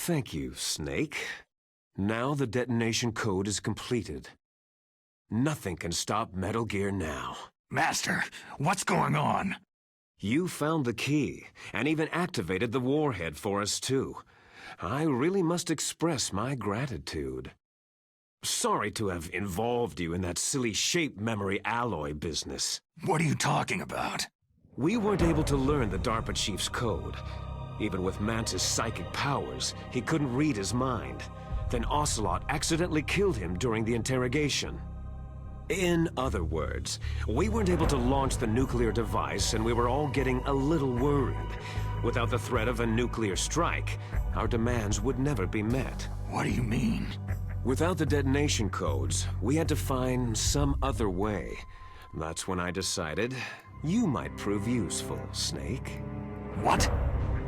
Thank you, Snake. Now the detonation code is completed. Nothing can stop Metal Gear now. Master, what's going on? You found the key, and even activated the warhead for us too. I really must express my gratitude. Sorry to have involved you in that silly shape memory alloy business. What are you talking about? We weren't able to learn the DARPA chief's code. Even with Mantis' psychic powers, he couldn't read his mind. Then Ocelot accidentally killed him during the interrogation. In other words, we weren't able to launch the nuclear device, and we were all getting a little worried. Without the threat of a nuclear strike, our demands would never be met. What do you mean? Without the detonation codes, we had to find some other way. That's when I decided you might prove useful, Snake. What?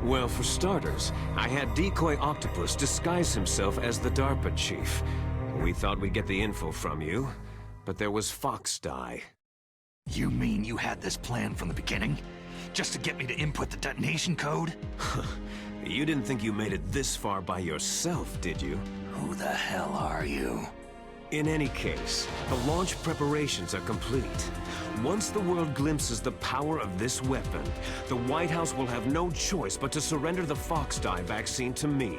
Well, for starters, I had Decoy Octopus disguise himself as the DARPA chief. We thought we'd get the info from you, but there was Fox Die. You mean you had this plan from the beginning? Just to get me to input the detonation code? You didn't think you made it this far by yourself, did you? Who the hell are you? In any case, the launch preparations are complete. Once the world glimpses the power of this weapon, the White House will have no choice but to surrender the Fox Die vaccine to me.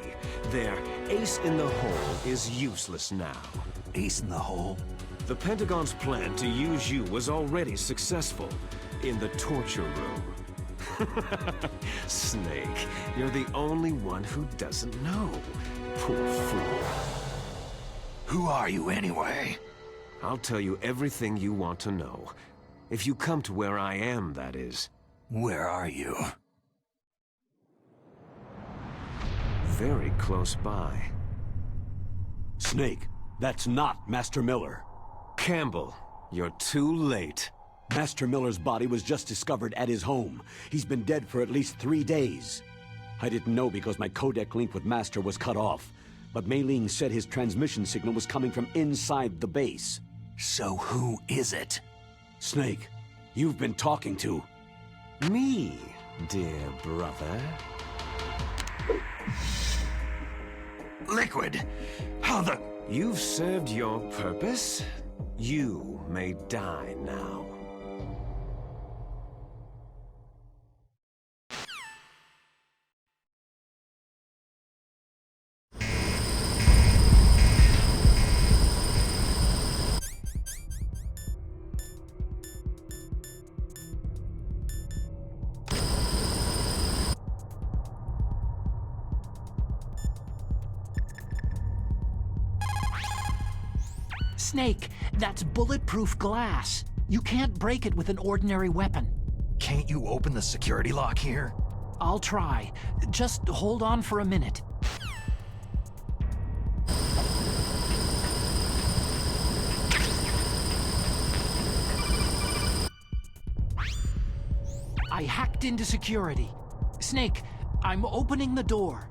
Their ace in the hole is useless now. Ace in the hole? The Pentagon's plan to use you was already successful in the torture room. Snake, you're the only one who doesn't know. Poor fool. Who are you anyway? I'll tell you everything you want to know. If you come to where I am, that is. Where are you? Very close by. Snake, that's not Master Miller. Campbell, you're too late. Master Miller's body was just discovered at his home. He's been dead for at least 3 days. I didn't know because my codec link with Master was cut off. But Mei Ling said his transmission signal was coming from inside the base. So who is it? Snake, you've been talking to... Me, dear brother. Liquid! How the... You've served your purpose. You may die now. Snake, that's bulletproof glass. You can't break it with an ordinary weapon. Can't you open the security lock here? I'll try. Just hold on for a minute. I hacked into security. Snake, I'm opening the door.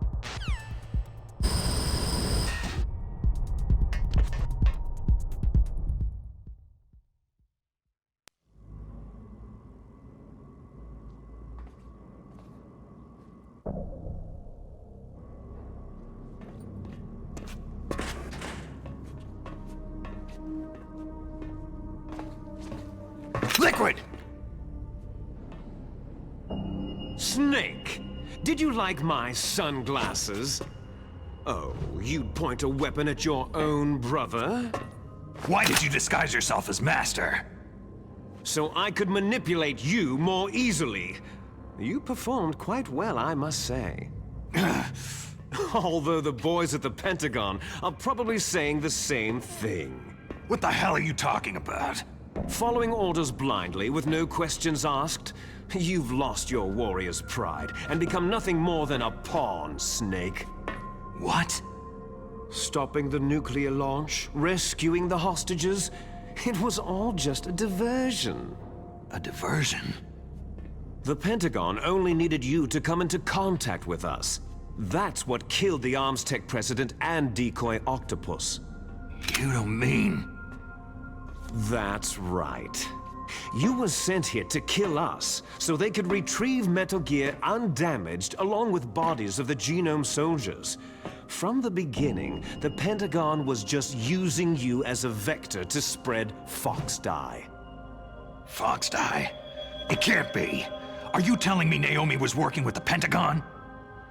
Liquid! Snake, did you like my sunglasses? Oh, you'd point a weapon at your own brother? Why did you disguise yourself as Master? So I could manipulate you more easily. You performed quite well, I must say. Although the boys at the Pentagon are probably saying the same thing. What the hell are you talking about? Following orders blindly with no questions asked? You've lost your warrior's pride and become nothing more than a pawn, Snake. What? Stopping the nuclear launch, rescuing the hostages, it was all just a diversion. A diversion? The Pentagon only needed you to come into contact with us. That's what killed the Arms Tech president and Decoy Octopus. You don't mean... That's right. You were sent here to kill us, so they could retrieve Metal Gear undamaged along with bodies of the Genome soldiers. From the beginning, the Pentagon was just using you as a vector to spread fox dye. Fox dye? It can't be. Are you telling me Naomi was working with the Pentagon?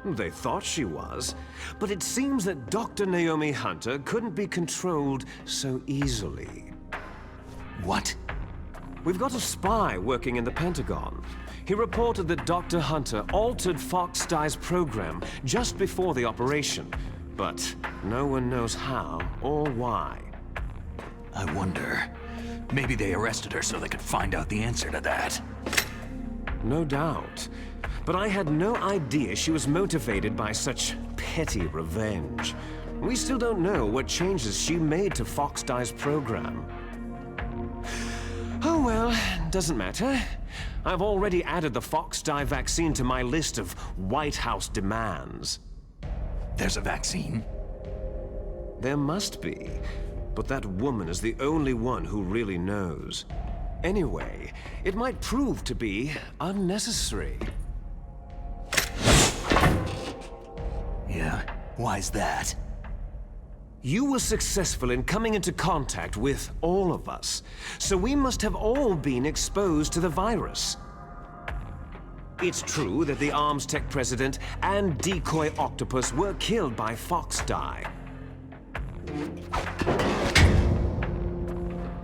They thought she was, but it seems that Dr. Naomi Hunter couldn't be controlled so easily. What? We've got a spy working in the Pentagon. He reported that Dr. Hunter altered Fox Dye's program just before the operation, but no one knows how or why. I wonder. Maybe they arrested her so they could find out the answer to that. No doubt. But I had no idea she was motivated by such petty revenge. We still don't know what changes she made to Fox Dye's program. Oh well, doesn't matter. I've already added the Fox Dye vaccine to my list of White House demands. There's a vaccine? There must be, but that woman is the only one who really knows. Anyway, it might prove to be unnecessary. Yeah, why's that? You were successful in coming into contact with all of us, so we must have all been exposed to the virus. It's true that the Arms Tech president and decoy octopus were killed by Fox Dye.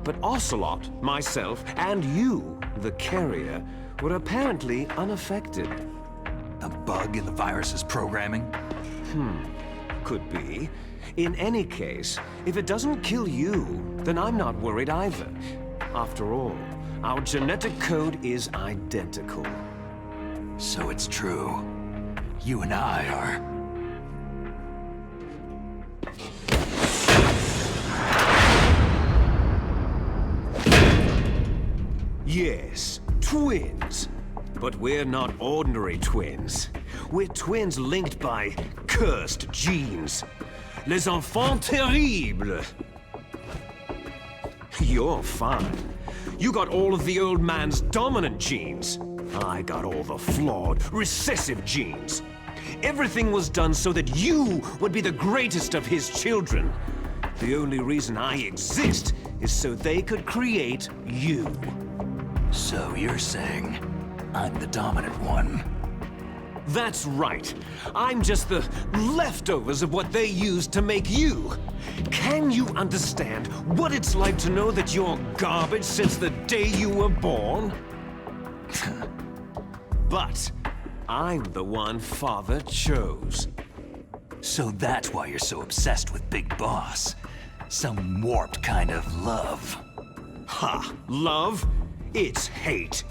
But Ocelot, myself, and you, the carrier, were apparently unaffected. A bug in the virus's programming? Could be. In any case, if it doesn't kill you, then I'm not worried either. After all, our genetic code is identical. So it's true. You and I are... Yes, twins. But we're not ordinary twins. We're twins linked by cursed genes. Les enfants terribles. You're fine. You got all of the old man's dominant genes. I got all the flawed, recessive genes. Everything was done so that you would be the greatest of his children. The only reason I exist is so they could create you. So you're saying I'm the dominant one? That's right. I'm just the leftovers of what they used to make you. Can you understand what it's like to know that you're garbage since the day you were born? But I'm the one Father chose. So that's why you're so obsessed with Big Boss. Some warped kind of love. Ha! Love? It's hate.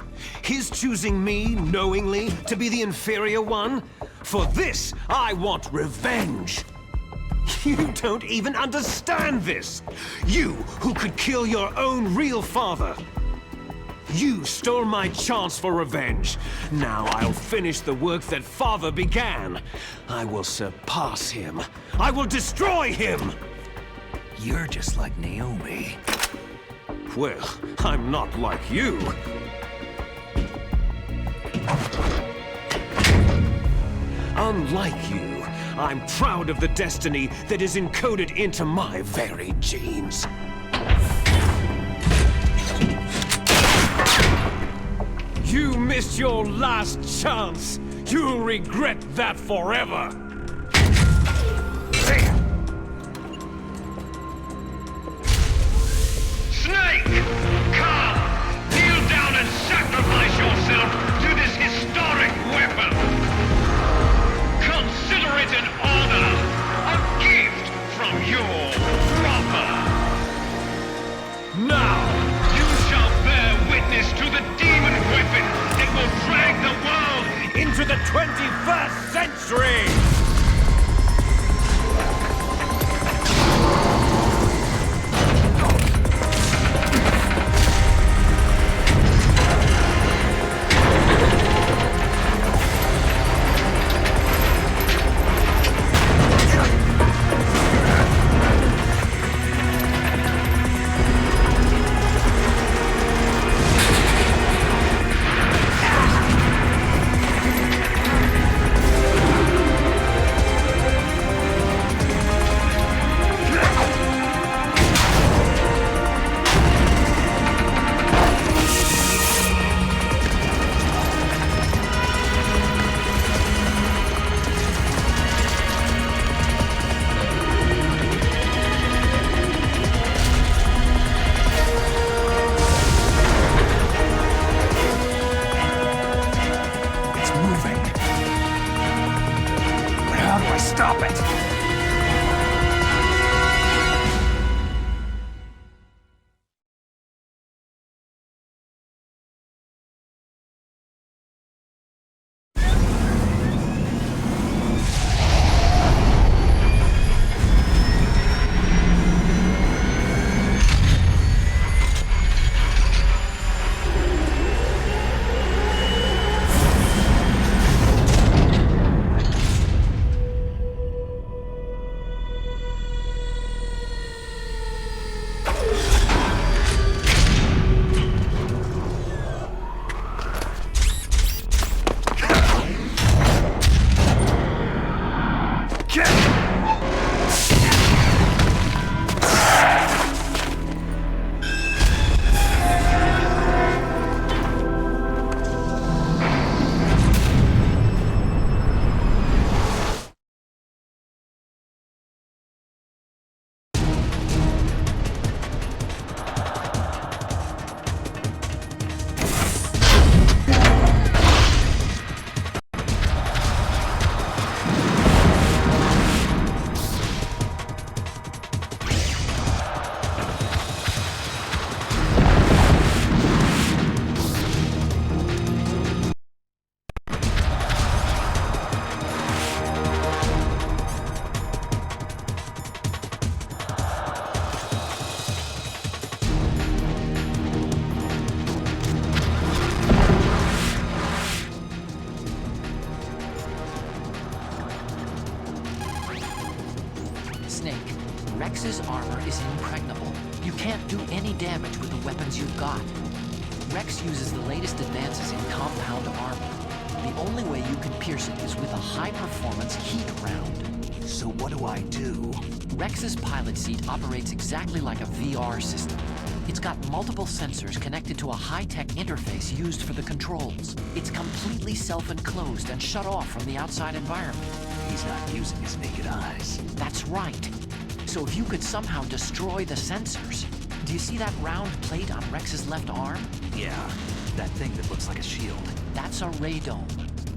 His choosing me, knowingly, to be the inferior one? For this, I want revenge. You don't even understand this. You, who could kill your own real father. You stole my chance for revenge. Now I'll finish the work that Father began. I will surpass him. I will destroy him! You're just like Naomi. Well, I'm not like you. Unlike you, I'm proud of the destiny that is encoded into my very genes. You missed your last chance. You'll regret that forever. Snake! Come! Kneel down and sacrifice yourself to this historic weapon! Consider it an honor! A gift from your brother! Now, you shall bear witness to the demon weapon that will drag the world into the 21st century! stop it! Rex's armor is impregnable. You can't do any damage with the weapons you've got. Rex uses the latest advances in compound armor. The only way you can pierce it is with a high-performance heat round. So what do I do? Rex's pilot seat operates exactly like a VR system. It's got multiple sensors connected to a high-tech interface used for the controls. It's completely self-enclosed and shut off from the outside environment. He's not using his naked eyes. That's right. So if you could somehow destroy the sensors... Do you see that round plate on Rex's left arm? Yeah, that thing that looks like a shield. That's a radome.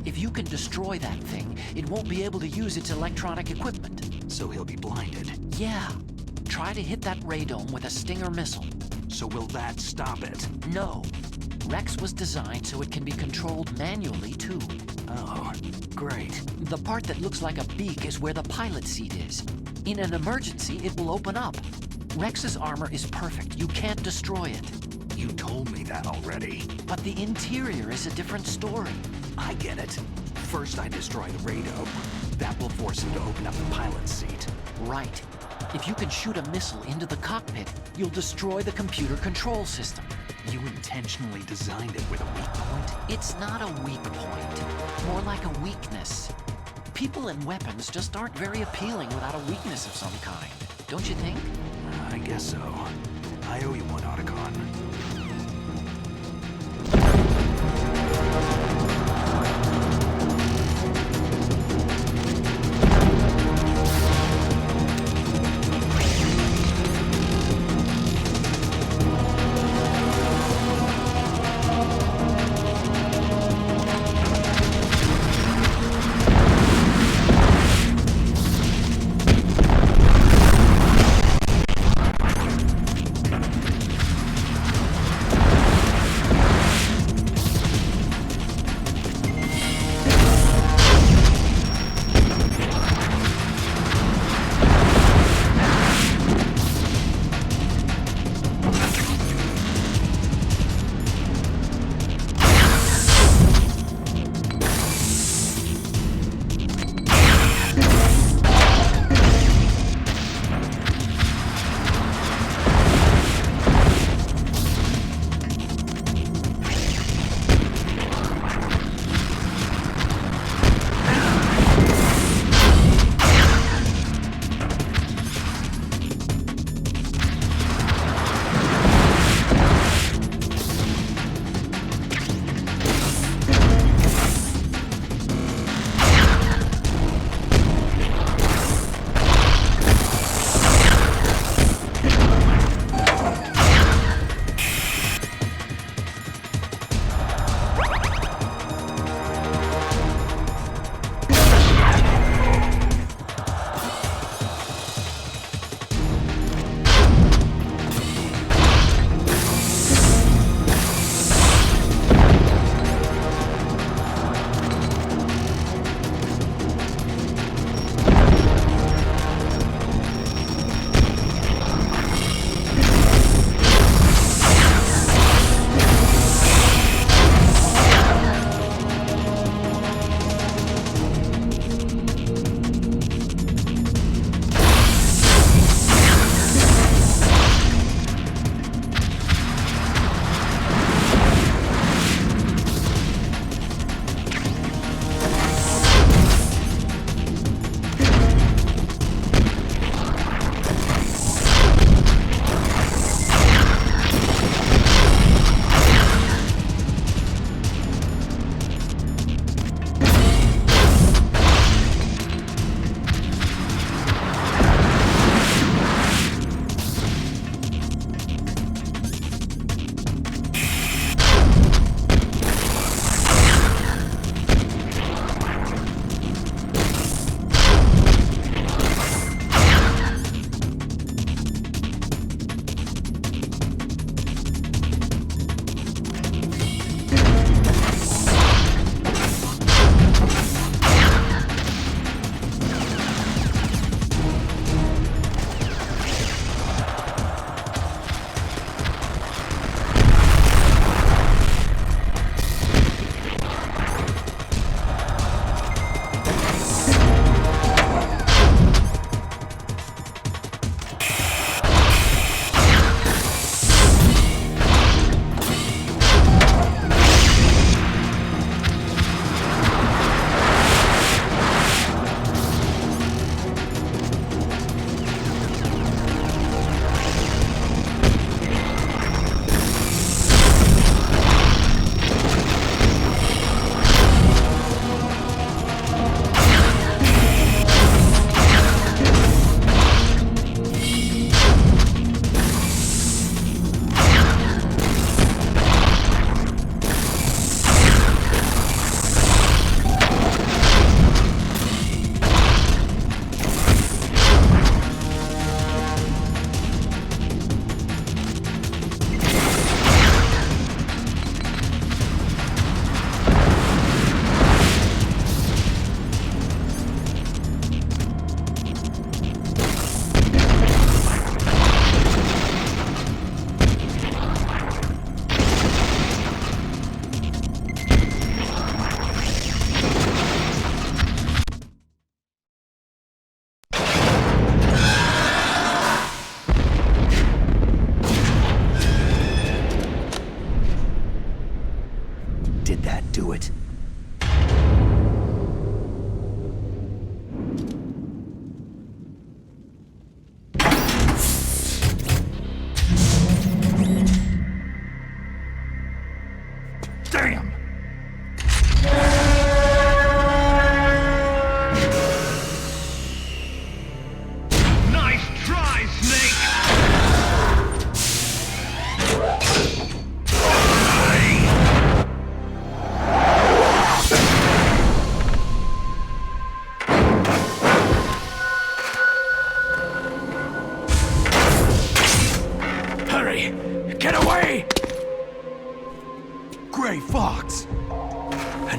If you can destroy that thing, it won't be able to use its electronic equipment. So he'll be blinded. Yeah. Try to hit that radome with a Stinger missile. So will that stop it? No. Rex was designed so it can be controlled manually, too. Oh, great. The part that looks like a beak is where the pilot seat is. In an emergency, it will open up. Rex's armor is perfect. You can't destroy it. You told me that already. But the interior is a different story. I get it. First I destroy the radome. That will force him to open up the pilot seat. Right. If you can shoot a missile into the cockpit, you'll destroy the computer control system. You intentionally designed it with a weak point? It's not a weak point. More like a weakness. People and weapons just aren't very appealing without a weakness of some kind. Don't you think? I guess so. I owe you one, Otacon.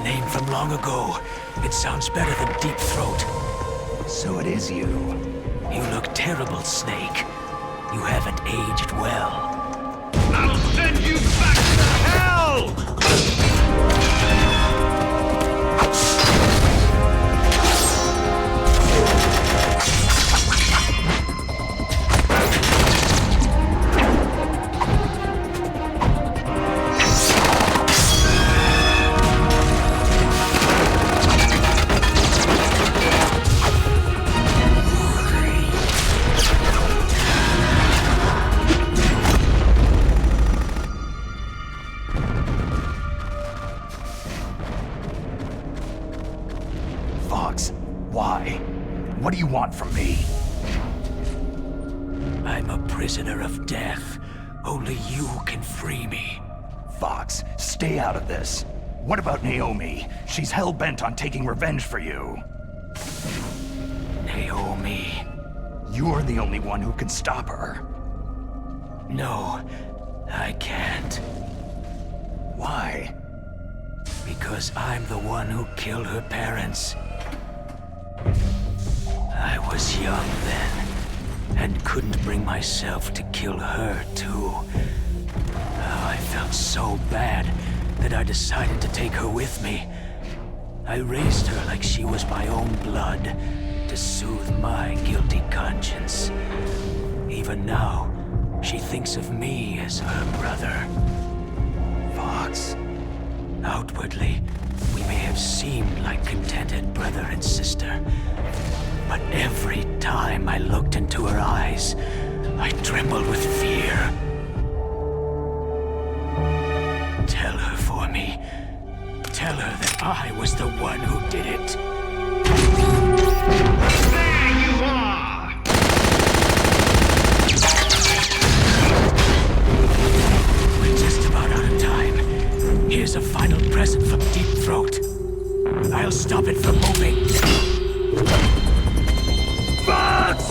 name from long ago. It sounds better than Deep Throat. So it is you. You look terrible, Snake. You haven't aged well. I'll send you back to hell! Why? What do you want from me? I'm a prisoner of death. Only you can free me. Fox, stay out of this. What about Naomi? She's hell-bent on taking revenge for you. Naomi? You're the only one who can stop her. No, I can't. Why? Because I'm the one who killed her parents. I was young then, and couldn't bring myself to kill her, too. Oh, I felt so bad that I decided to take her with me. I raised her like she was my own blood, to soothe my guilty conscience. Even now, she thinks of me as her brother. Fox. Outwardly, we may have seemed like contented brother and sister, but every time I looked into her eyes, I trembled with fear. Tell her for me. Tell her that I was the one who did it. There you are! We're just about out of time. Here's a final present from Deep Throat. I'll stop it from moving. Fox!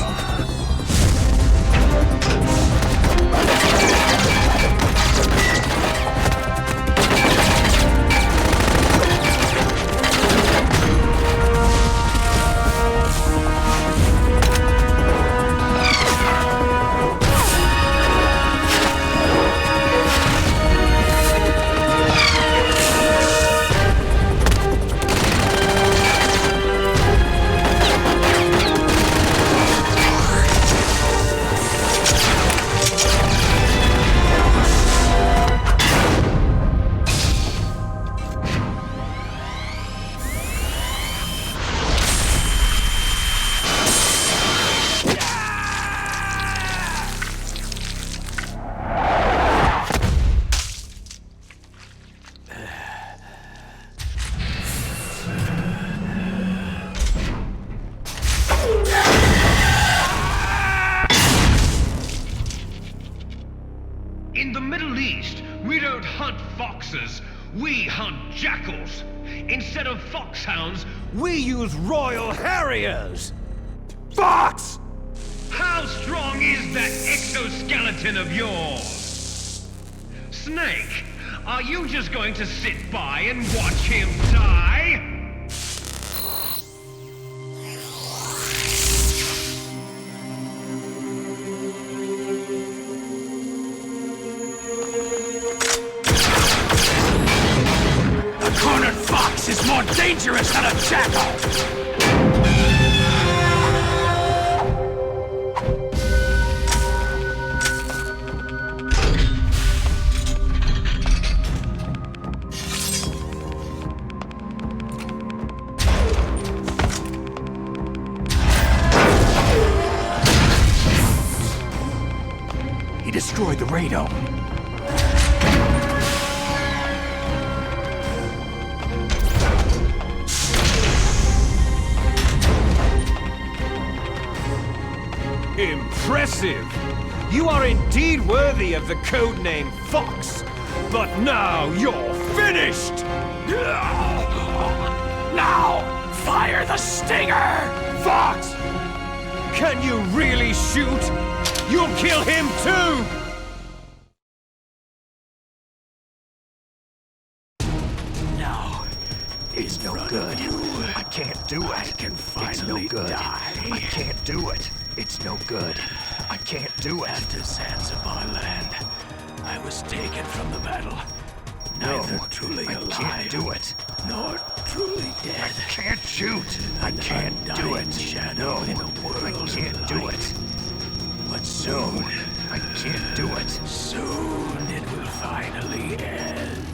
In the Middle East, we don't hunt foxes, we hunt jackals. Instead of foxhounds, We use Royal Harriers! Fox! how strong is that exoskeleton of yours? Snake, are you just going to sit by and watch him die? A cornered fox is more dangerous than a jackal! He destroyed the radome. Impressive! You are indeed worthy of the codename Fox, but now you're finished! Now, fire the stinger! Fox! Can you really shoot? You'll kill him too! Now, is no good. I can't do it. I can finally die. I can't do it. It's no good. I can't do it. At the Zanzibar land, I was taken from the battle. Neither truly alive. I can't do it. Nor truly dead. I can't shoot. I can't do it. Shadow in a world I can't do it. But soon, I can't do it. Soon it will finally end.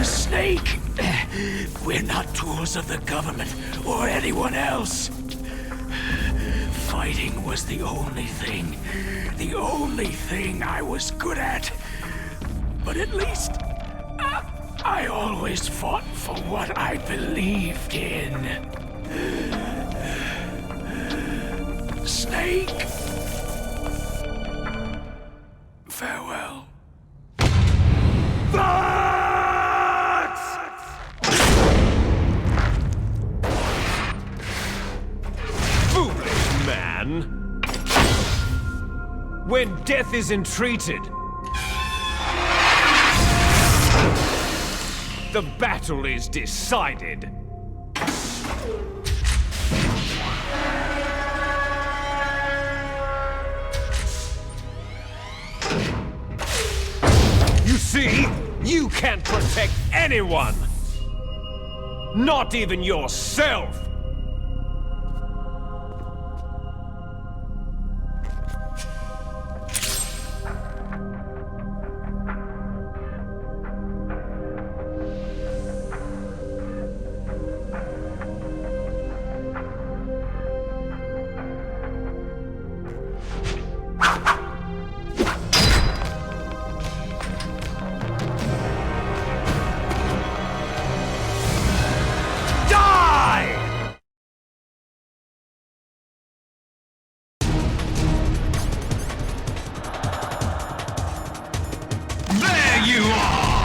Snake! We're not tools of the government or anyone else. Fighting was the only thing I was good at. But at least, I always fought for what I believed in. Snake! Farewell. Foolish man! When death is entreated, the battle is decided. You see, you can't protect anyone! Not even yourself! You are!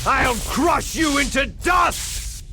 I'll crush you into dust!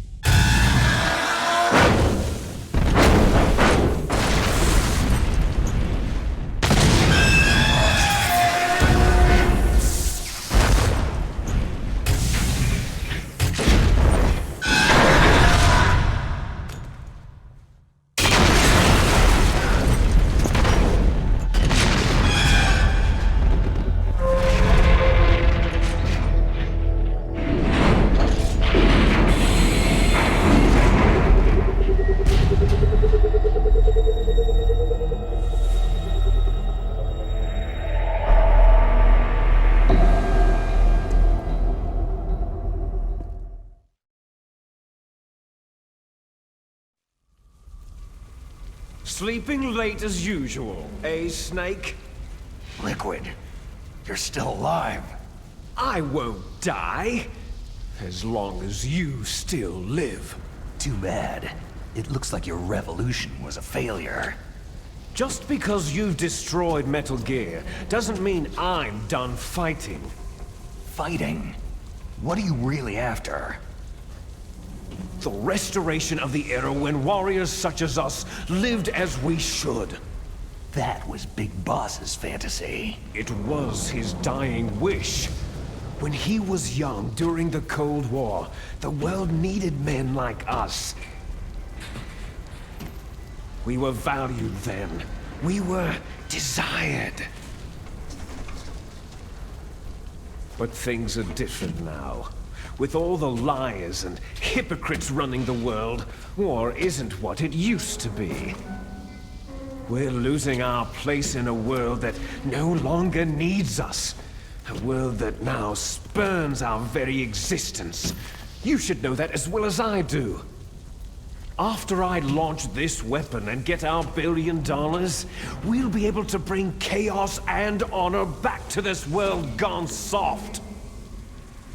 Sleeping late as usual, eh, Snake? Liquid, you're still alive. I won't die, as long as you still live. Too bad. It looks like your revolution was a failure. Just because you've destroyed Metal Gear doesn't mean I'm done fighting. Fighting? What are you really after? The restoration of the era when warriors such as us lived as we should. That was Big Boss's fantasy. It was his dying wish. When he was young during the Cold War, the world needed men like us. We were valued then. We were desired. But things are different now. With all the liars and hypocrites running the world, war isn't what it used to be. We're losing our place in a world that no longer needs us. A world that now spurns our very existence. You should know that as well as I do. After I launch this weapon and get our $1 billion, we'll be able to bring chaos and honor back to this world gone soft.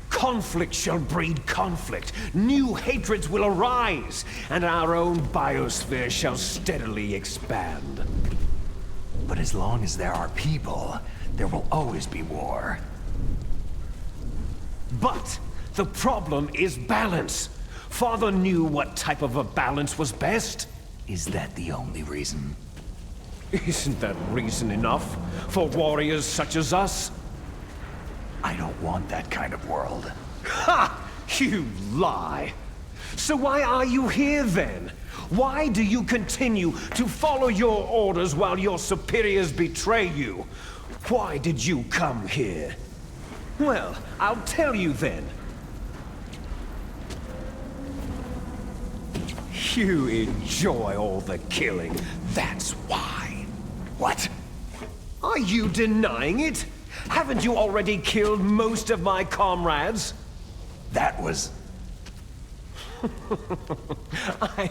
Conflict shall breed conflict, new hatreds will arise, and our own biosphere shall steadily expand. But as long as there are people, there will always be war. But the problem is balance. Father knew what type of a balance was best. Is that the only reason? Isn't that reason enough for warriors such as us? I don't want that kind of world. Ha! You lie! So why are you here then? Why do you continue to follow your orders while your superiors betray you? Why did you come here? Well, I'll tell you then. You enjoy all the killing, that's why. What? Are you denying it? Haven't you already killed most of my comrades? That was... I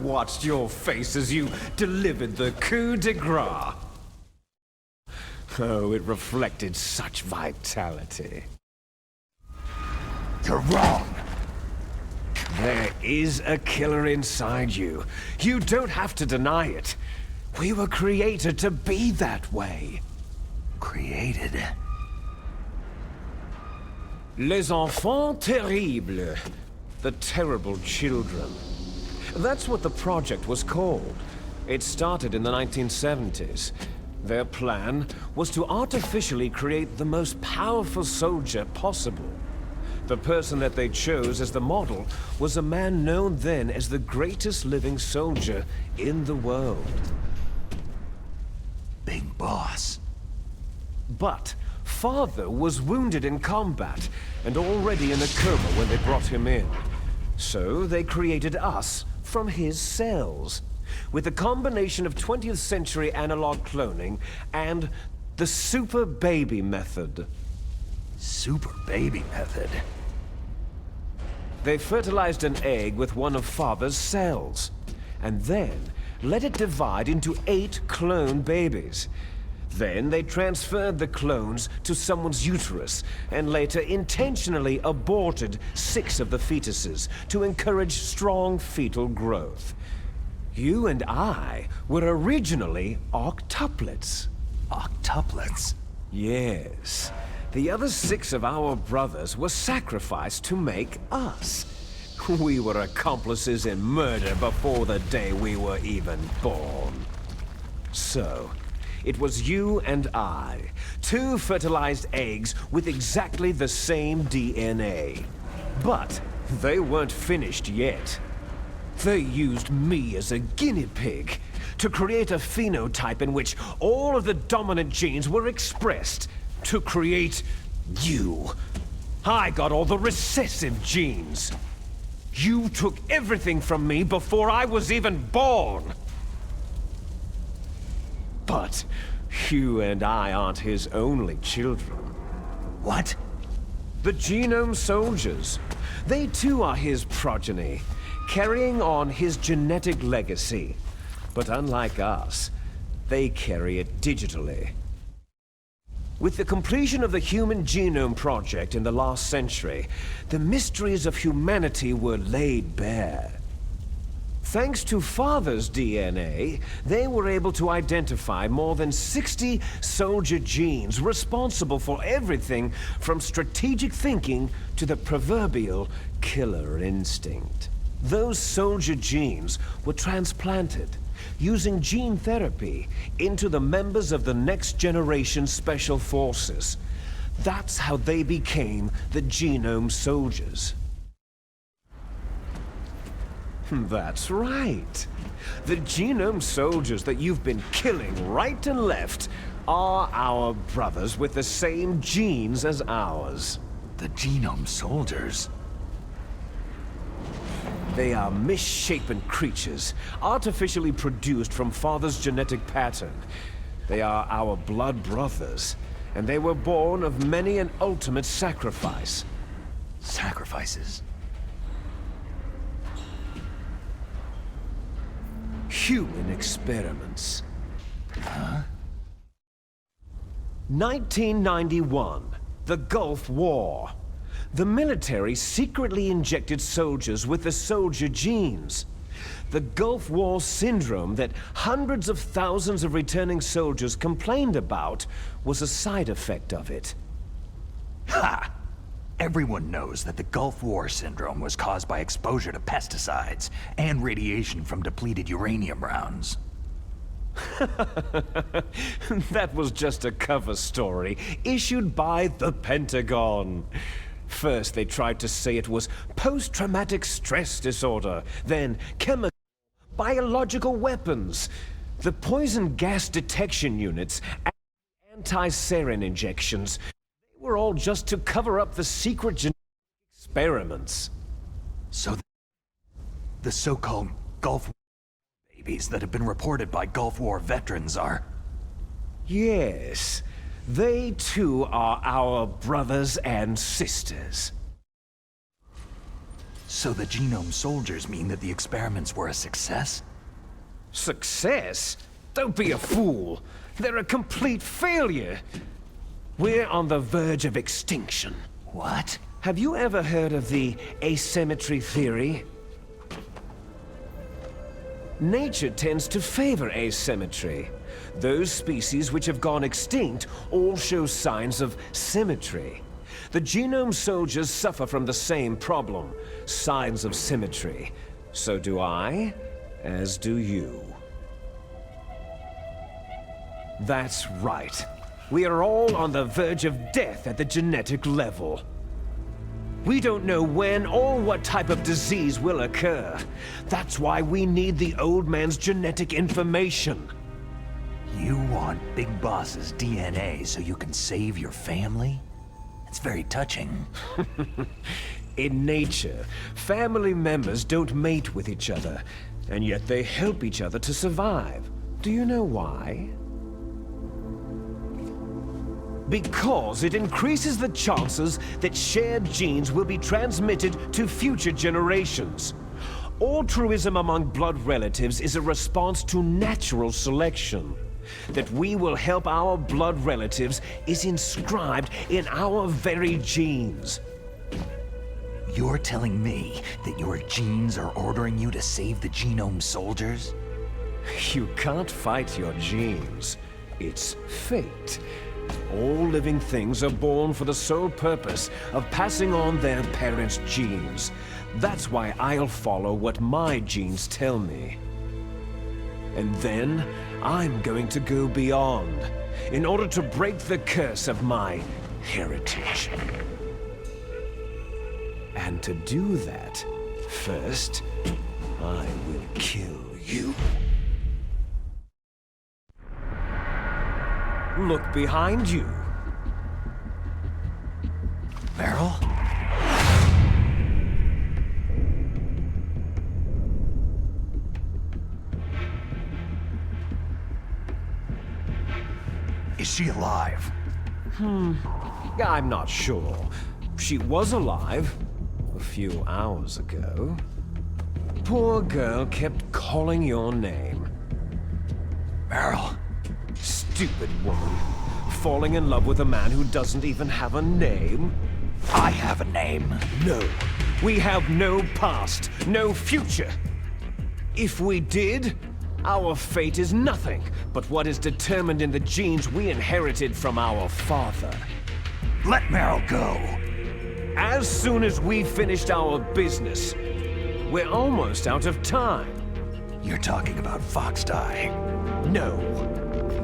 watched your face as you delivered the coup de grace. Oh, it reflected such vitality. You're wrong! There is a killer inside you. You don't have to deny it. We were created to be that way. Created? Les enfants terribles. The terrible children. That's what the project was called. It started in the 1970s. Their plan was to artificially create the most powerful soldier possible. The person that they chose as the model was a man known then as the greatest living soldier in the world. Big Boss. But Father was wounded in combat and already in a coma when they brought him in. So they created us from his cells, with a combination of 20th century analog cloning and the super baby method. Super baby method? They fertilized an egg with one of Father's cells, and then let it divide into 8 clone babies. Then they transferred the clones to someone's uterus, and later intentionally aborted 6 of the fetuses to encourage strong fetal growth. You and I were originally octuplets. Octuplets? Yes. The other 6 of our brothers were sacrificed to make us. We were accomplices in murder before the day we were even born. So, it was you and I, 2 fertilized eggs with exactly the same DNA. But they weren't finished yet. They used me as a guinea pig to create a phenotype in which all of the dominant genes were expressed to create you. I got all the recessive genes. You took everything from me before I was even born. But you and I aren't his only children. What? The Genome Soldiers. They too are his progeny, carrying on his genetic legacy. But unlike us, they carry it digitally. With the completion of the Human Genome Project in the last century, the mysteries of humanity were laid bare. Thanks to Father's DNA, they were able to identify more than 60 soldier genes responsible for everything from strategic thinking to the proverbial killer instinct. Those soldier genes were transplanted using gene therapy into the members of the next generation special forces. That's how they became the Genome Soldiers. That's right. The Genome Soldiers that you've been killing right and left are our brothers with the same genes as ours. The Genome Soldiers? They are misshapen creatures, artificially produced from Father's genetic pattern. They are our blood brothers, and they were born of many an ultimate sacrifice. Sacrifices? Human experiments. Huh? 1991, the Gulf War. The military secretly injected soldiers with the soldier genes. The Gulf War syndrome that hundreds of thousands of returning soldiers complained about was a side effect of it. Ha! Everyone knows that the Gulf War syndrome was caused by exposure to pesticides and radiation from depleted uranium rounds. That was just a cover story issued by the Pentagon. First, they tried to say it was post-traumatic stress disorder, then chemical, biological weapons. The poison gas detection units and anti-sarin injections, they were all just to cover up the secret genetic experiments. So the so-called Gulf War babies that have been reported by Gulf War veterans are... Yes. They too are our brothers and sisters. So the Genome Soldiers mean that the experiments were a success? Success? Don't be a fool. They're a complete failure. We're on the verge of extinction. What? Have you ever heard of the asymmetry theory? Nature tends to favor asymmetry. Those species which have gone extinct all show signs of symmetry. The Genome Soldiers suffer from the same problem, signs of symmetry. So do I, as do you. That's right. We are all on the verge of death at the genetic level. We don't know when or what type of disease will occur. That's why we need the old man's genetic information. You want Big Boss's DNA so you can save your family? It's very touching. In nature, family members don't mate with each other, and yet they help each other to survive. Do you know why? Because it increases the chances that shared genes will be transmitted to future generations. Altruism among blood relatives is a response to natural selection. That we will help our blood relatives is inscribed in our very genes. You're telling me that your genes are ordering you to save the Genome Soldiers? You can't fight your genes. It's fate. All living things are born for the sole purpose of passing on their parents' genes. That's why I'll follow what my genes tell me. And then, I'm going to go beyond, in order to break the curse of my heritage. And to do that, first, I will kill you. Look behind you. Meryl? Is she alive? I'm not sure. She was alive a few hours ago. Poor girl kept calling your name. Meryl. Stupid woman. Falling in love with a man who doesn't even have a name? I have a name. No. We have no past, no future. If we did, our fate is nothing but what is determined in the genes we inherited from our father. Let Meryl go. As soon as we finished our business, we're almost out of time. You're talking about Fox Die. No.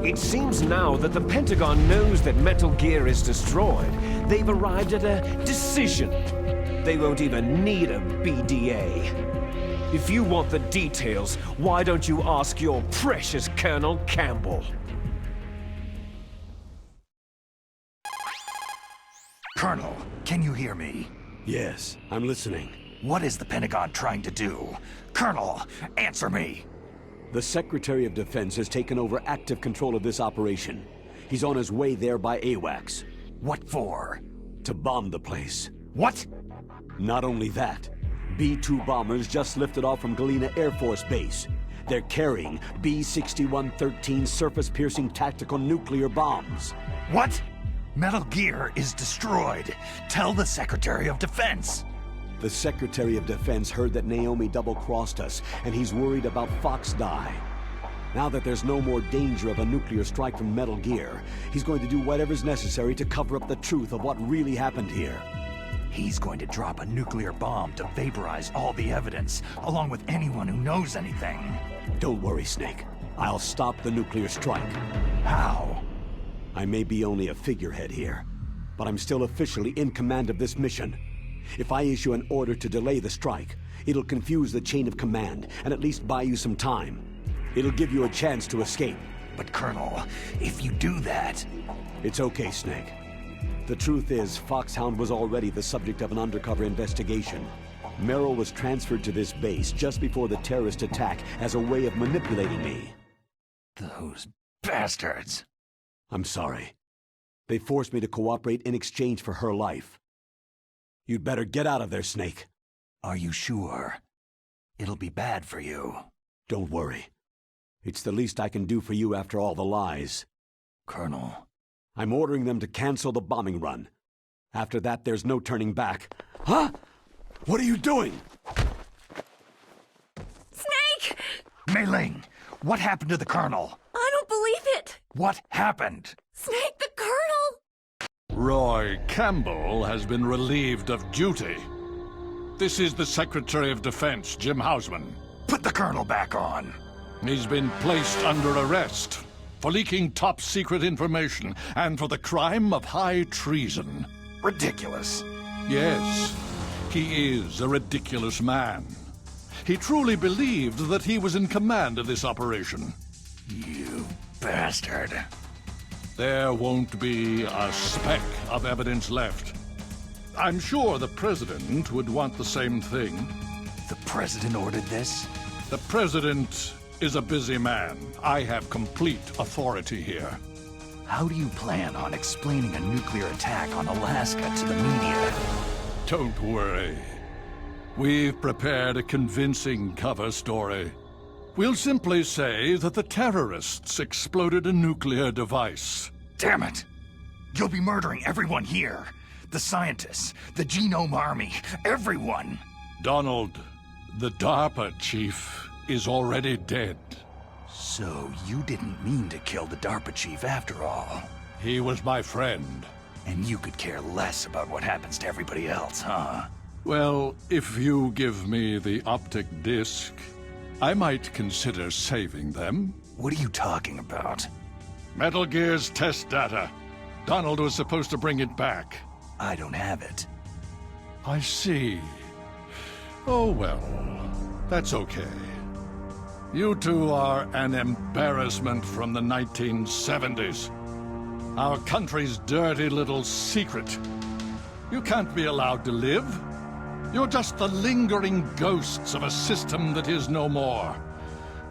It seems now that the Pentagon knows that Metal Gear is destroyed. They've arrived at a decision. They won't even need a BDA. If you want the details, why don't you ask your precious Colonel Campbell? Colonel, can you hear me? Yes, I'm listening. What is the Pentagon trying to do? Colonel, answer me! The Secretary of Defense has taken over active control of this operation. He's on his way there by AWACS. What for? To bomb the place. What? Not only that, B-2 bombers just lifted off from Galena Air Force Base. They're carrying B-6113 surface-piercing tactical nuclear bombs. What? Metal Gear is destroyed. Tell the Secretary of Defense. The Secretary of Defense heard that Naomi double-crossed us, and he's worried about Fox Die. Now that there's no more danger of a nuclear strike from Metal Gear, he's going to do whatever's necessary to cover up the truth of what really happened here. He's going to drop a nuclear bomb to vaporize all the evidence, along with anyone who knows anything. Don't worry, Snake. I'll stop the nuclear strike. How? I may be only a figurehead here, but I'm still officially in command of this mission. If I issue an order to delay the strike, it'll confuse the chain of command and at least buy you some time. It'll give you a chance to escape. But Colonel, if you do that... It's okay, Snake. The truth is, Foxhound was already the subject of an undercover investigation. Merrill was transferred to this base just before the terrorist attack as a way of manipulating me. Those bastards. I'm sorry. They forced me to cooperate in exchange for her life. You'd better get out of there, Snake. Are you sure? It'll be bad for you. Don't worry. It's the least I can do for you after all the lies. Colonel. I'm ordering them to cancel the bombing run. After that, there's no turning back. Huh? What are you doing? Snake! Mei Ling, what happened to the Colonel? I don't believe it! What happened? Snake, the Colonel! Roy Campbell has been relieved of duty. This is the Secretary of Defense, Jim Hausman. Put the Colonel back on. He's been placed under arrest for leaking top-secret information and for the crime of high treason. Ridiculous. Yes, he is a ridiculous man. He truly believed that he was in command of this operation. You bastard. There won't be a speck of evidence left. I'm sure the President would want the same thing. The President ordered this? The President is a busy man. I have complete authority here. How do you plan on explaining a nuclear attack on Alaska to the media? Don't worry. We've prepared a convincing cover story. We'll simply say that the terrorists exploded a nuclear device. Damn it! You'll be murdering everyone here. The scientists, the Genome Army, everyone. Donald, the DARPA chief, is already dead. So you didn't mean to kill the DARPA chief after all. He was my friend. And you could care less about what happens to everybody else, huh? Well, if you give me the optic disc, I might consider saving them. What are you talking about? Metal Gear's test data. Donald was supposed to bring it back. I don't have it. I see. Oh well, that's okay. You two are an embarrassment from the 1970s. Our country's dirty little secret. You can't be allowed to live. You're just the lingering ghosts of a system that is no more.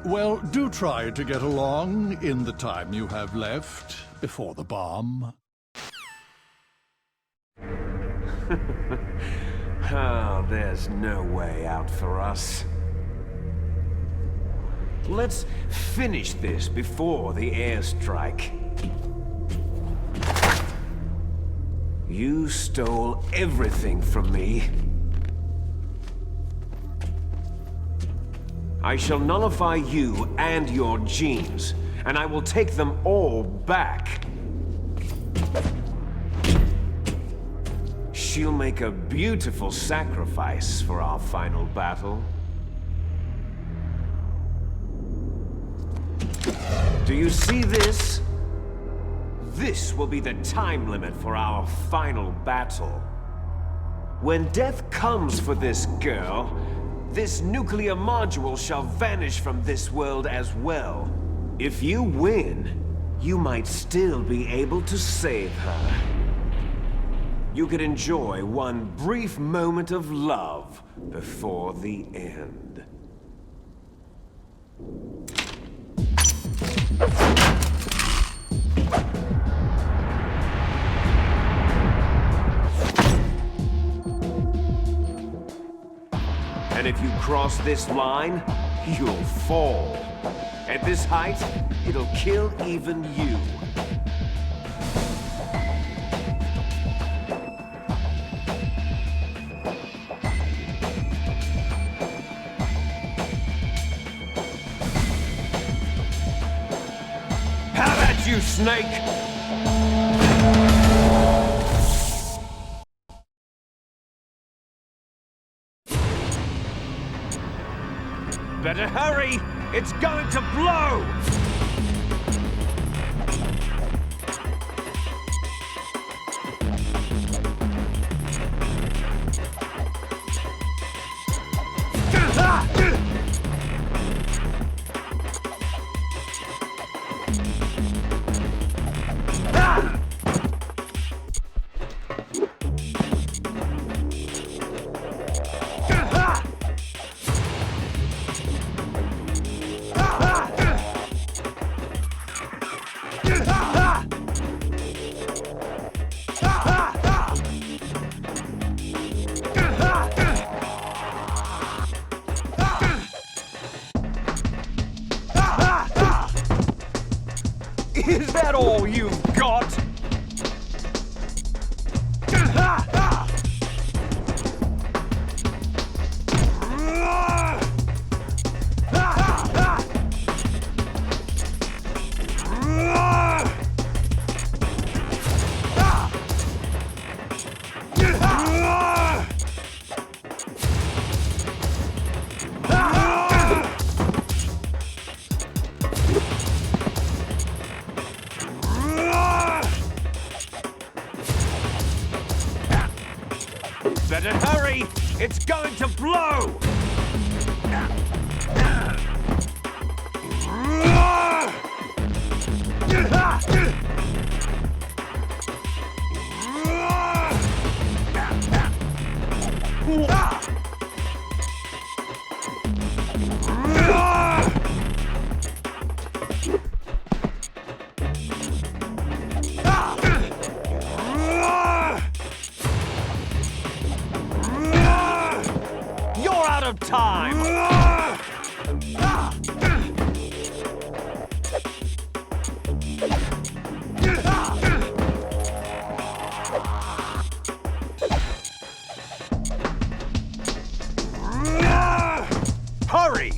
Well, do try to get along in the time you have left before the bomb. Oh, there's no way out for us. Let's finish this before the airstrike. You stole everything from me. I shall nullify you and your genes, and I will take them all back. She'll make a beautiful sacrifice for our final battle. Do you see this? This will be the time limit for our final battle. When death comes for this girl, this nuclear module shall vanish from this world as well. If you win, you might still be able to save her. You could enjoy one brief moment of love before the end. And if you cross this line, you'll fall. At this height, it'll kill even you. How about you, Snake? Better hurry! It's going to blow! Is that all you've got? Better hurry! It's going to blow! You're out of time! Hurry!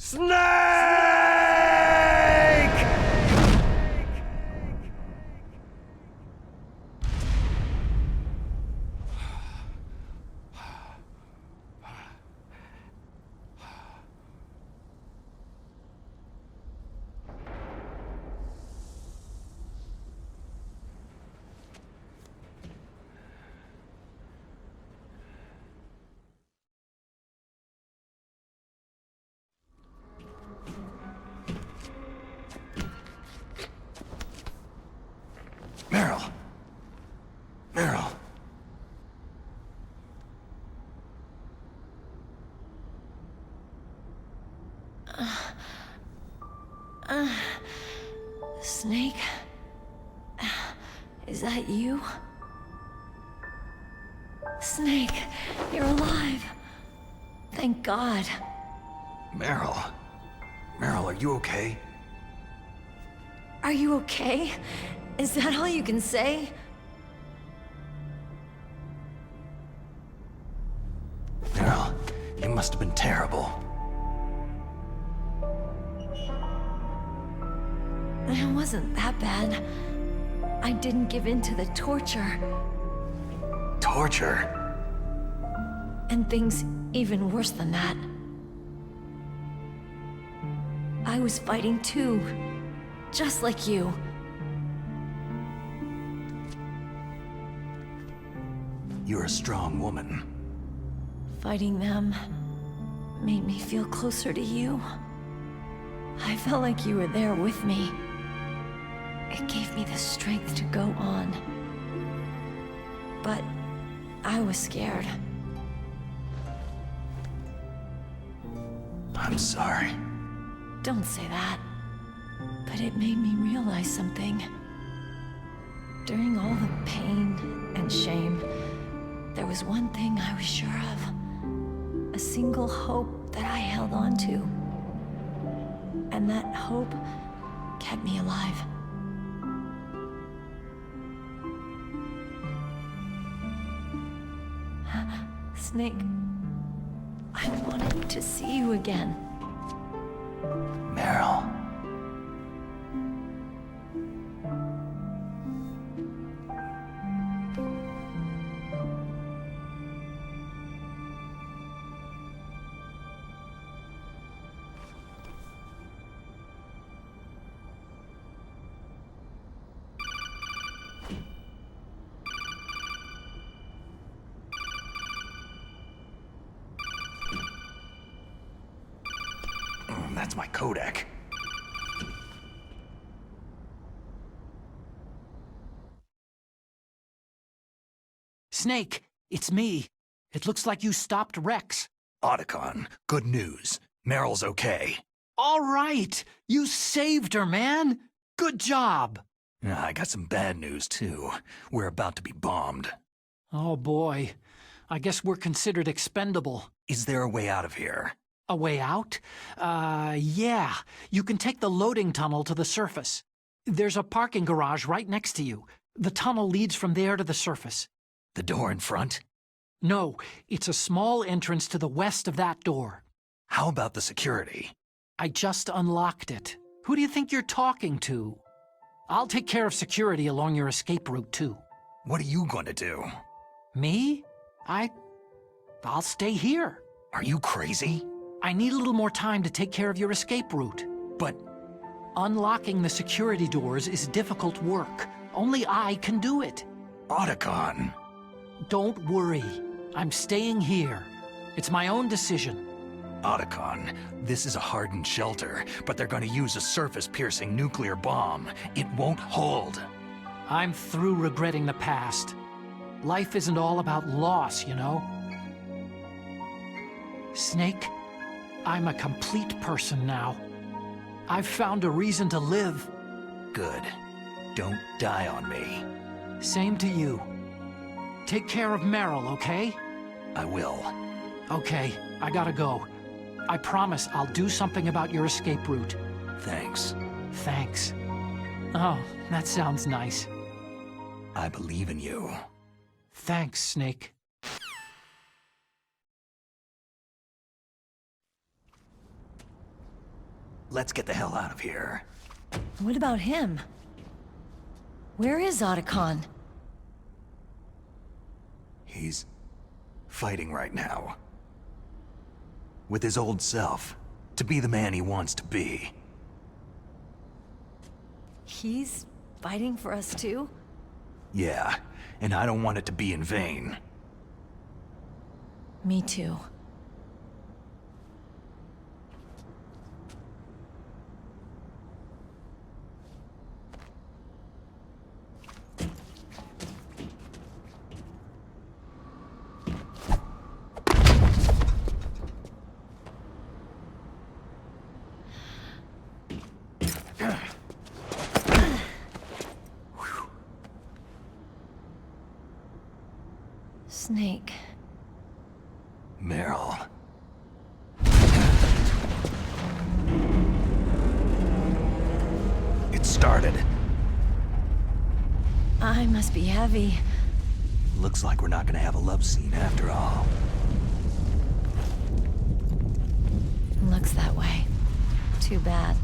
Snake! Meryl. Meryl. Snake? Is that you? Snake, you're alive. Thank God. Meryl. Meryl, are you okay? Are you okay? Is that all you can say? Meryl, you must have been terrible. It wasn't that bad. I didn't give in to the torture. Torture? And things even worse than that. I was fighting too. Just like you. You're a strong woman. Fighting them made me feel closer to you. I felt like you were there with me. It gave me the strength to go on. But I was scared. I'm sorry. Don't say that. But it made me realize something. During all the pain and shame, there was one thing I was sure of. A single hope that I held on to. And that hope kept me alive. Snake, I wanted to see you again. Meryl. That's my codec. Snake, it's me. It looks like you stopped Rex. Otacon, good news. Meryl's okay. All right! You saved her, man! Good job! I got some bad news, too. We're about to be bombed. Oh boy. I guess we're considered expendable. Is there a way out of here? A way out? Yeah. You can take the loading tunnel to the surface. There's a parking garage right next to you. The tunnel leads from there to the surface. The door in front? No, it's a small entrance to the west of that door. How about the security? I just unlocked it. Who do you think you're talking to? I'll take care of security along your escape route, too. What are you going to do? Me? I'll stay here. Are you crazy? I need a little more time to take care of your escape route. But unlocking the security doors is difficult work. Only I can do it. Otacon. Don't worry. I'm staying here. It's my own decision. Otacon, this is a hardened shelter, but they're going to use a surface-piercing nuclear bomb. It won't hold. I'm through regretting the past. Life isn't all about loss, you know? Snake, I'm a complete person now. I've found a reason to live. Good. Don't die on me. Same to you. Take care of Meryl, okay? I will. Okay, I gotta go. I promise I'll do something about your escape route. Thanks. Thanks. Oh, that sounds nice. I believe in you. Thanks, Snake. Let's get the hell out of here. What about him? Where is Otacon? He's fighting right now. With his old self. To be the man he wants to be. He's fighting for us too? Yeah, and I don't want it to be in vain. Me too. Snake. Meryl. It started. I must be heavy. Looks like we're not gonna have a love scene after all. Looks that way. Too bad.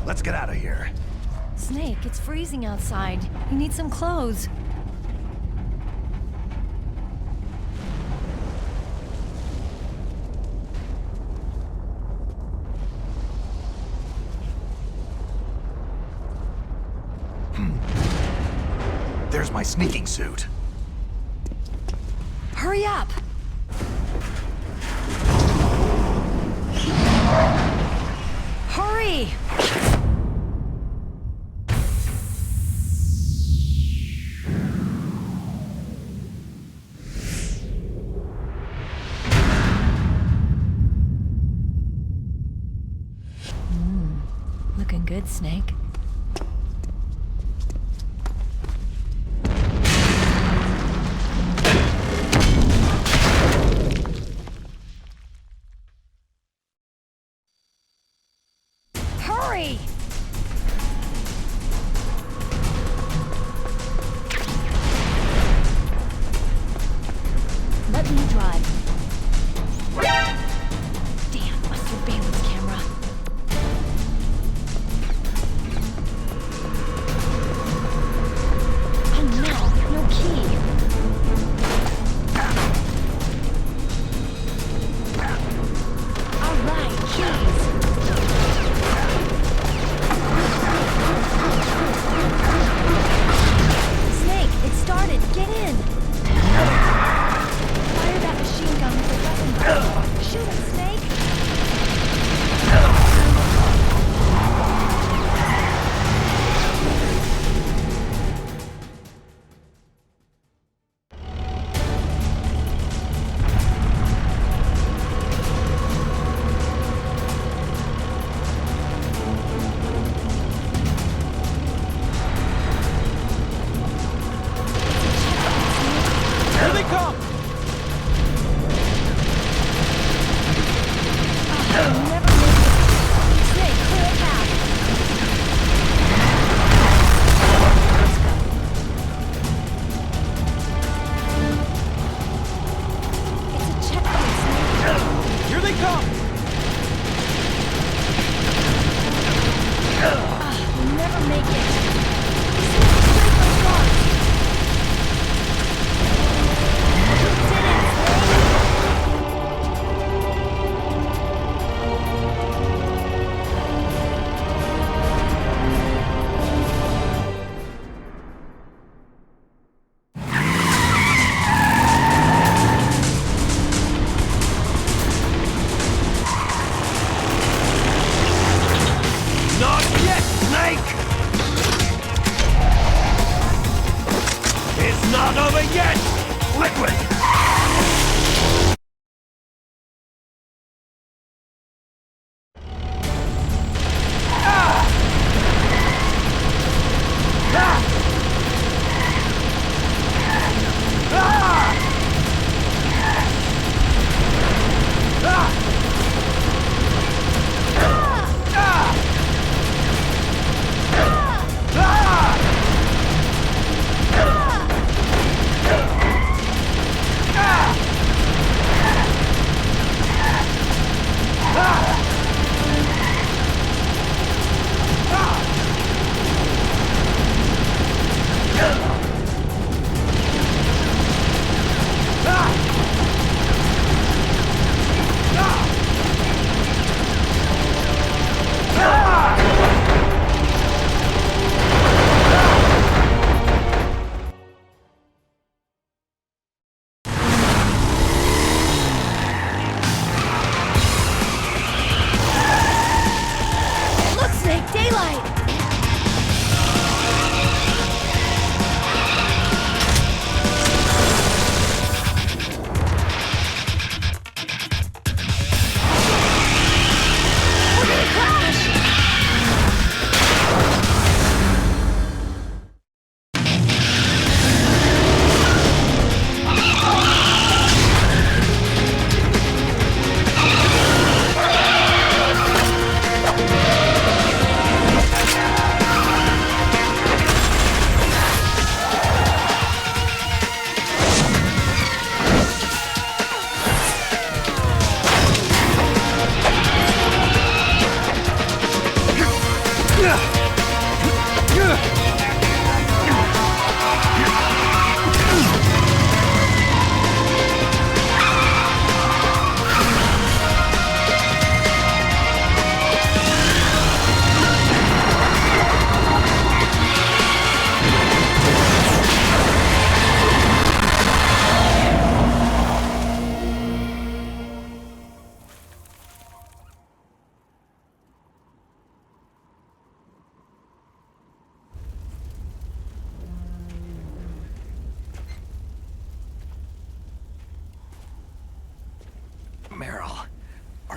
Let's get out of here. Snake, it's freezing outside. You need some clothes. There's my sneaking suit. Hurry up! Hurry! Looking good, Snake. Hurry! Let me drive. Damn, must have Bane's camera.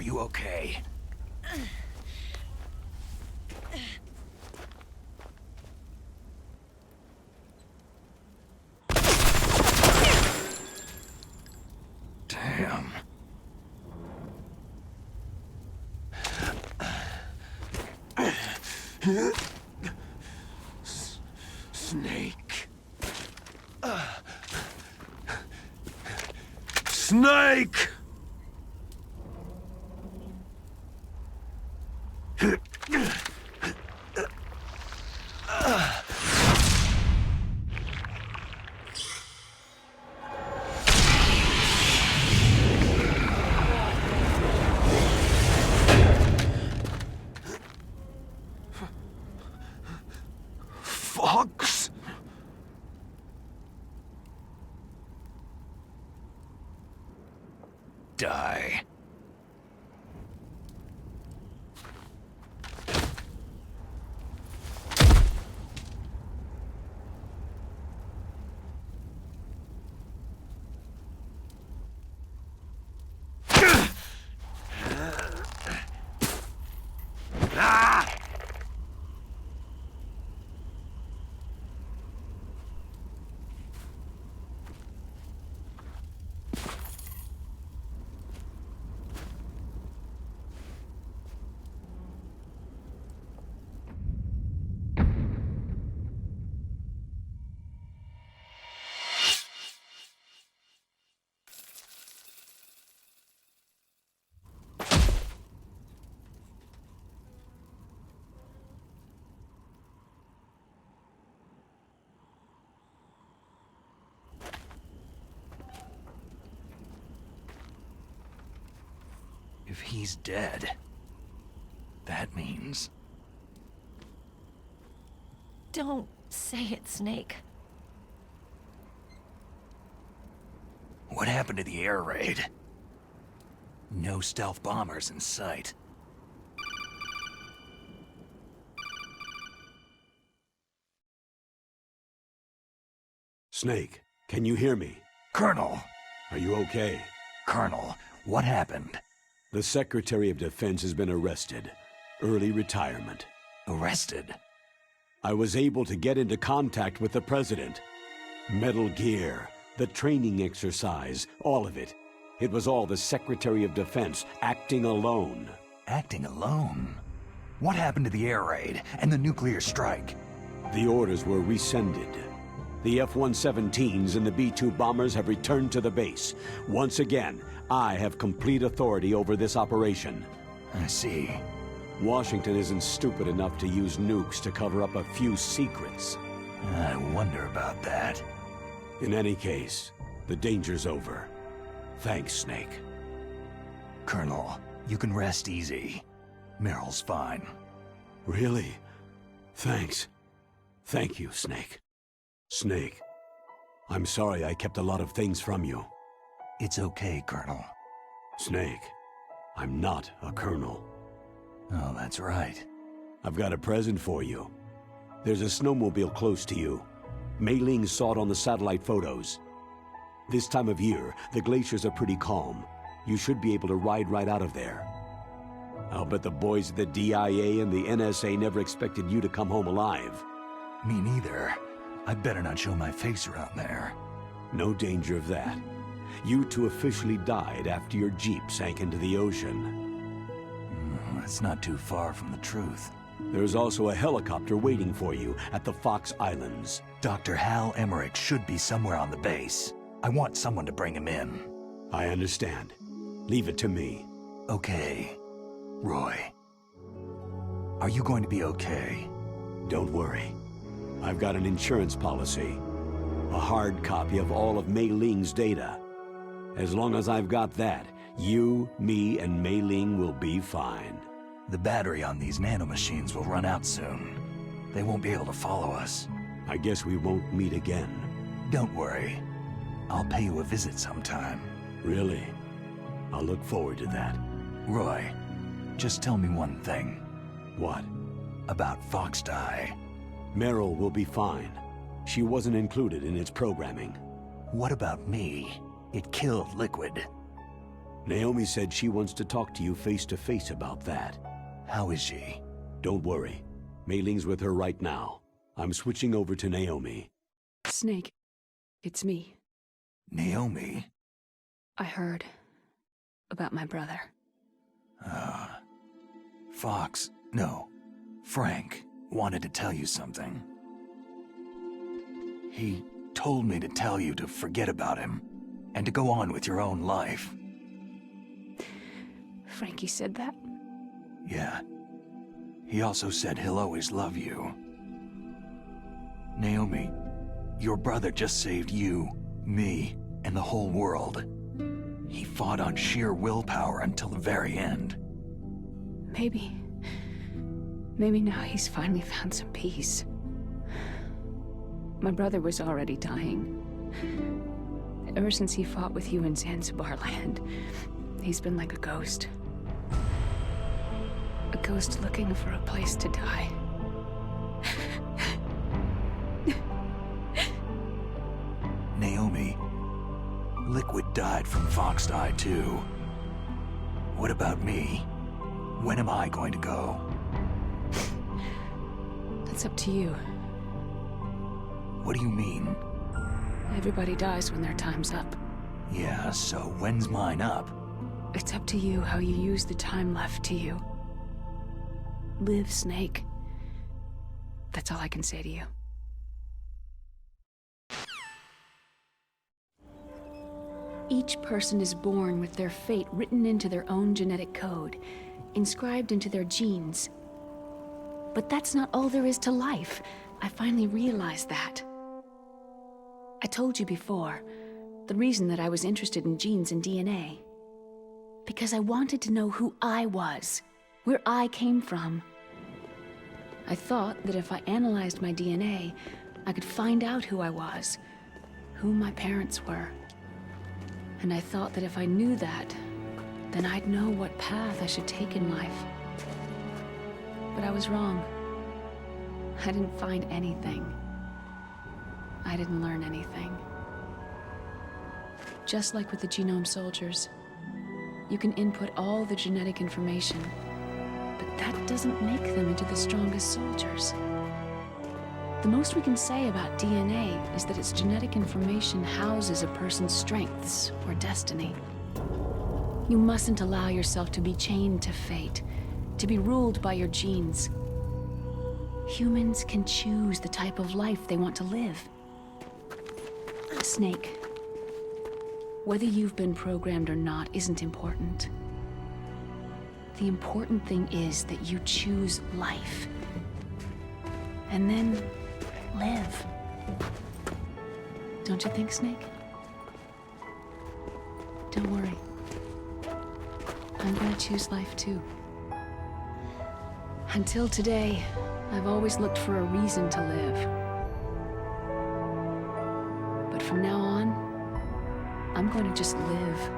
you okay? Damn. Snake. Snake! Fox? Die. If he's dead, that means... Don't say it, Snake. What happened to the air raid? No stealth bombers in sight. Snake, can you hear me? Colonel! Are you okay? Colonel, what happened? The Secretary of Defense has been arrested. Early retirement. Arrested? I was able to get into contact with the President. Metal Gear, the training exercise, all of it. It was all the Secretary of Defense acting alone. Acting alone? What happened to the air raid and the nuclear strike? The orders were rescinded. The F-117s and the B-2 bombers have returned to the base. Once again, I have complete authority over this operation. I see. Washington isn't stupid enough to use nukes to cover up a few secrets. I wonder about that. In any case, the danger's over. Thanks, Snake. Colonel, you can rest easy. Meryl's fine. Really? Thanks. Thank you, Snake. Snake, I'm sorry I kept a lot of things from you. It's okay, Colonel. Snake, I'm not a colonel. Oh, that's right. I've got a present for you. There's a snowmobile close to you. Mei Ling saw it on the satellite photos. This time of year, the glaciers are pretty calm. You should be able to ride right out of there. I'll bet the boys at the DIA and the NSA never expected you to come home alive. Me neither. I better not show my face around there. No danger of that. You two officially died after your Jeep sank into the ocean. That's not too far from the truth. There's also a helicopter waiting for you at the Fox Islands. Dr. Hal Emmerich should be somewhere on the base. I want someone to bring him in. I understand. Leave it to me. Okay. Roy. Are you going to be okay? Don't worry. I've got an insurance policy. A hard copy of all of Mei Ling's data. As long as I've got that, you, me, and Mei Ling will be fine. The battery on these nanomachines will run out soon. They won't be able to follow us. I guess we won't meet again. Don't worry. I'll pay you a visit sometime. Really? I'll look forward to that. Roy, just tell me one thing. What? About Foxdie. Meryl will be fine. She wasn't included in its programming. What about me? It killed Liquid. Naomi said she wants to talk to you face to face about that. How is she? Don't worry. Mei Ling's with her right now. I'm switching over to Naomi. Snake, it's me. Naomi? I heard about my brother. Fox, no, Frank wanted to tell you something. He told me to tell you to forget about him and to go on with your own life. Frankie said that? Yeah. He also said he'll always love you. Naomi, your brother just saved you, me, and the whole world. He fought on sheer willpower until the very end. Maybe now he's finally found some peace. My brother was already dying. Ever since he fought with you in Zanzibar land, he's been like a ghost. A ghost looking for a place to die. Naomi, Liquid died from Fox Eye too. What about me? When am I going to go? That's up to you. What do you mean? Everybody dies when their time's up. Yeah, so when's mine up? It's up to you how you use the time left to you. Live, Snake. That's all I can say to you. Each person is born with their fate written into their own genetic code, inscribed into their genes. But that's not all there is to life. I finally realized that. I told you before, the reason that I was interested in genes and DNA. Because I wanted to know who I was, where I came from. I thought that if I analyzed my DNA, I could find out who I was, who my parents were. And I thought that if I knew that, then I'd know what path I should take in life. But I was wrong. I didn't find anything. I didn't learn anything. Just like with the genome soldiers, you can input all the genetic information, but that doesn't make them into the strongest soldiers. The most we can say about DNA is that its genetic information houses a person's strengths or destiny. You mustn't allow yourself to be chained to fate, to be ruled by your genes. Humans can choose the type of life they want to live. Snake, whether you've been programmed or not isn't important. The important thing is that you choose life. And then live. Don't you think, Snake? Don't worry. I'm gonna choose life too. Until today, I've always looked for a reason to live. But from now on, I'm going to just live.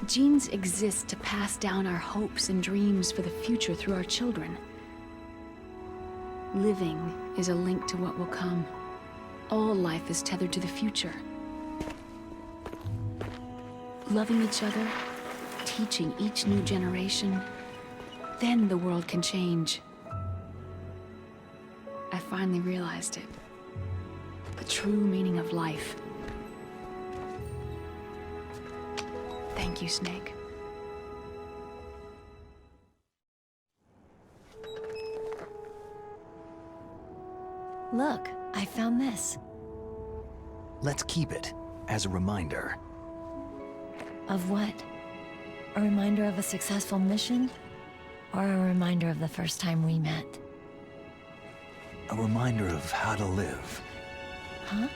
Genes exist to pass down our hopes and dreams for the future through our children. Living is a link to what will come. All life is tethered to the future. Loving each other, teaching each new generation, then the world can change. I finally realized it. The true meaning of life. Thank you, Snake. Look, I found this. Let's keep it as a reminder. Of what? A reminder of a successful mission? Or a reminder of the first time we met? A reminder of how to live. Huh?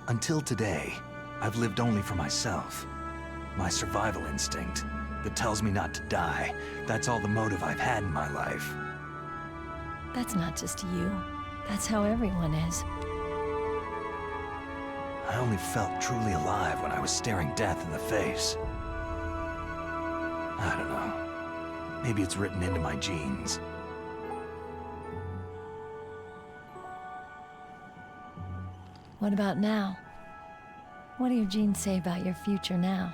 Until today, I've lived only for myself. My survival instinct that tells me not to die. That's all the motive I've had in my life. That's not just you. That's how everyone is. I only felt truly alive when I was staring death in the face. I don't know. Maybe it's written into my genes. What about now? What do your genes say about your future now?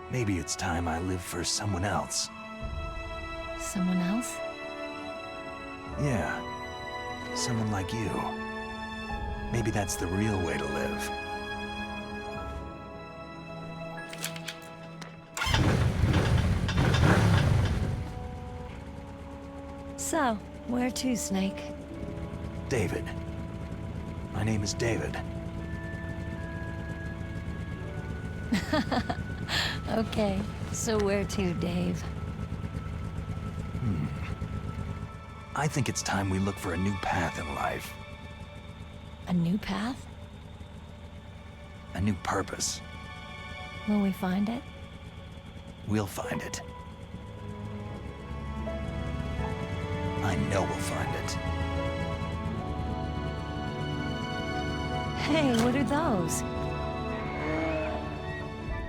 Maybe it's time I live for someone else. Someone else? Yeah. Someone like you. Maybe that's the real way to live. So, where to, Snake? David. My name is David. Okay, so where to, Dave? I think it's time we look for a new path in life. A new path? A new purpose. Will we find it? We'll find it. I know we'll find it. Hey, what are those?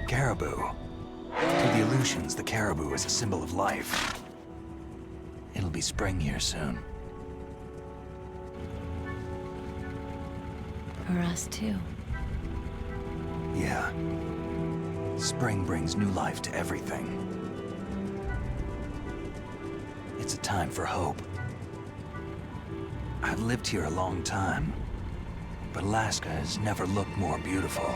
Caribou. To the Aleutians, the caribou is a symbol of life. It'll be spring here soon. For us, too. Yeah. Spring brings new life to everything. It's a time for hope. I've lived here a long time, but Alaska has never looked more beautiful.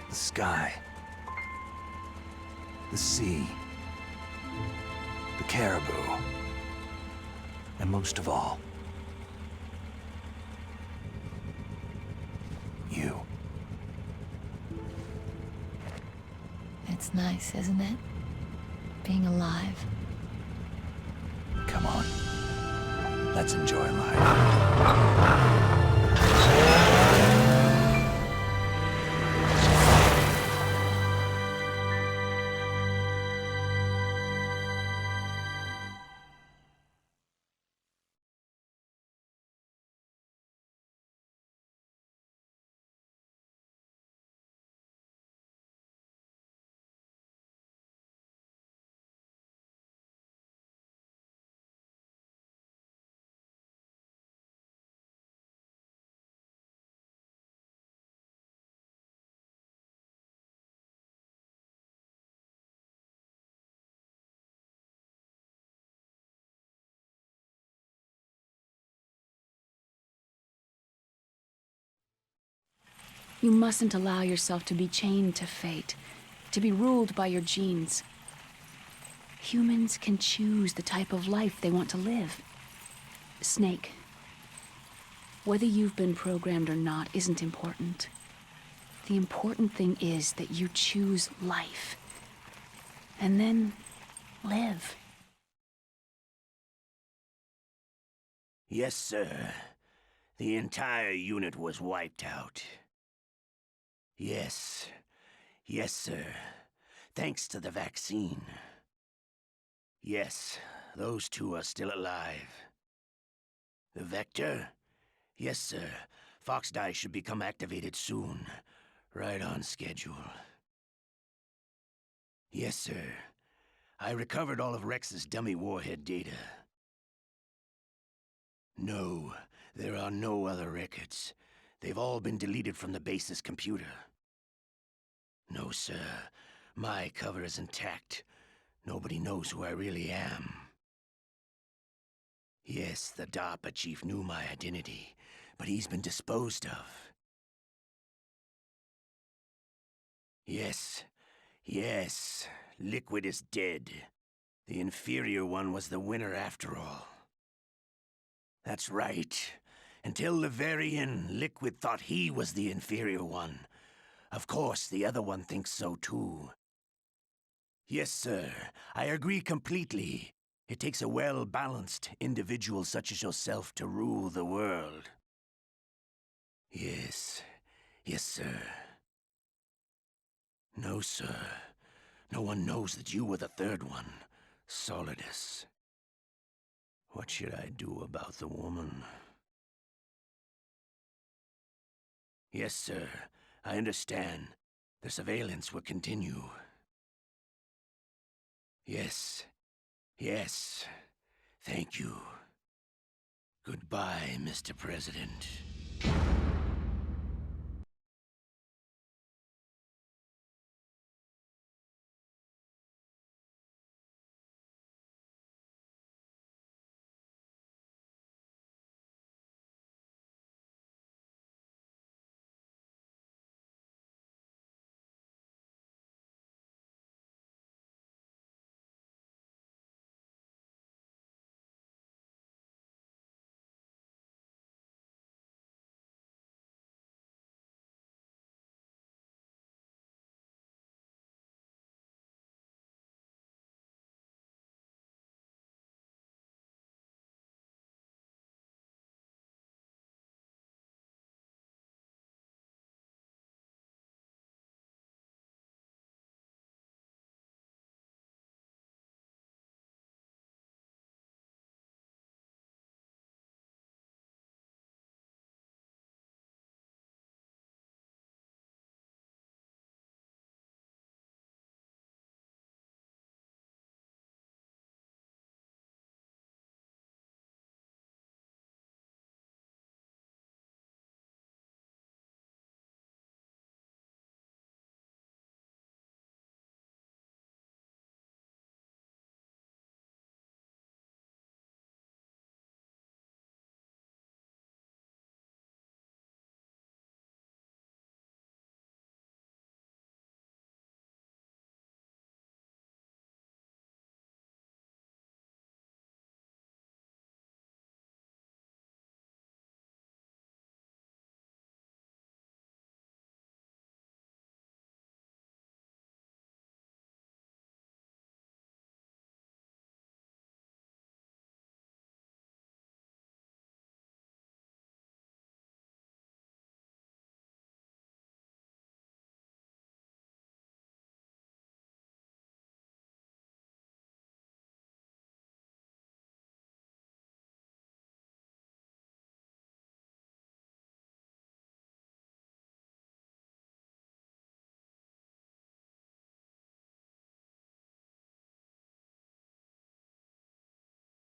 The sky, the sea, the caribou, and most of all, you. It's nice, isn't it? Being alive. Come on. Let's enjoy life. You mustn't allow yourself to be chained to fate, to be ruled by your genes. Humans can choose the type of life they want to live. Snake, whether you've been programmed or not isn't important. The important thing is that you choose life. And then live. Yes, sir. The entire unit was wiped out. Yes. Yes, sir. Thanks to the vaccine. Yes, those two are still alive. The Vector? Yes, sir. Fox Die should become activated soon. Right on schedule. Yes, sir. I recovered all of Rex's dummy warhead data. No, there are no other records. They've all been deleted from the base's computer. No, sir. My cover is intact. Nobody knows who I really am. Yes, the DARPA chief knew my identity, but he's been disposed of. Yes. Yes. Liquid is dead. The inferior one was the winner after all. That's right. Until the very end, Liquid thought he was the inferior one. Of course, the other one thinks so too. Yes, sir. I agree completely. It takes a well-balanced individual such as yourself to rule the world. Yes. Yes, sir. No, sir. No one knows that you were the third one, Solidus. What should I do about the woman? Yes, sir. I understand. The surveillance will continue. Yes. Yes. Thank you. Goodbye, Mr. President.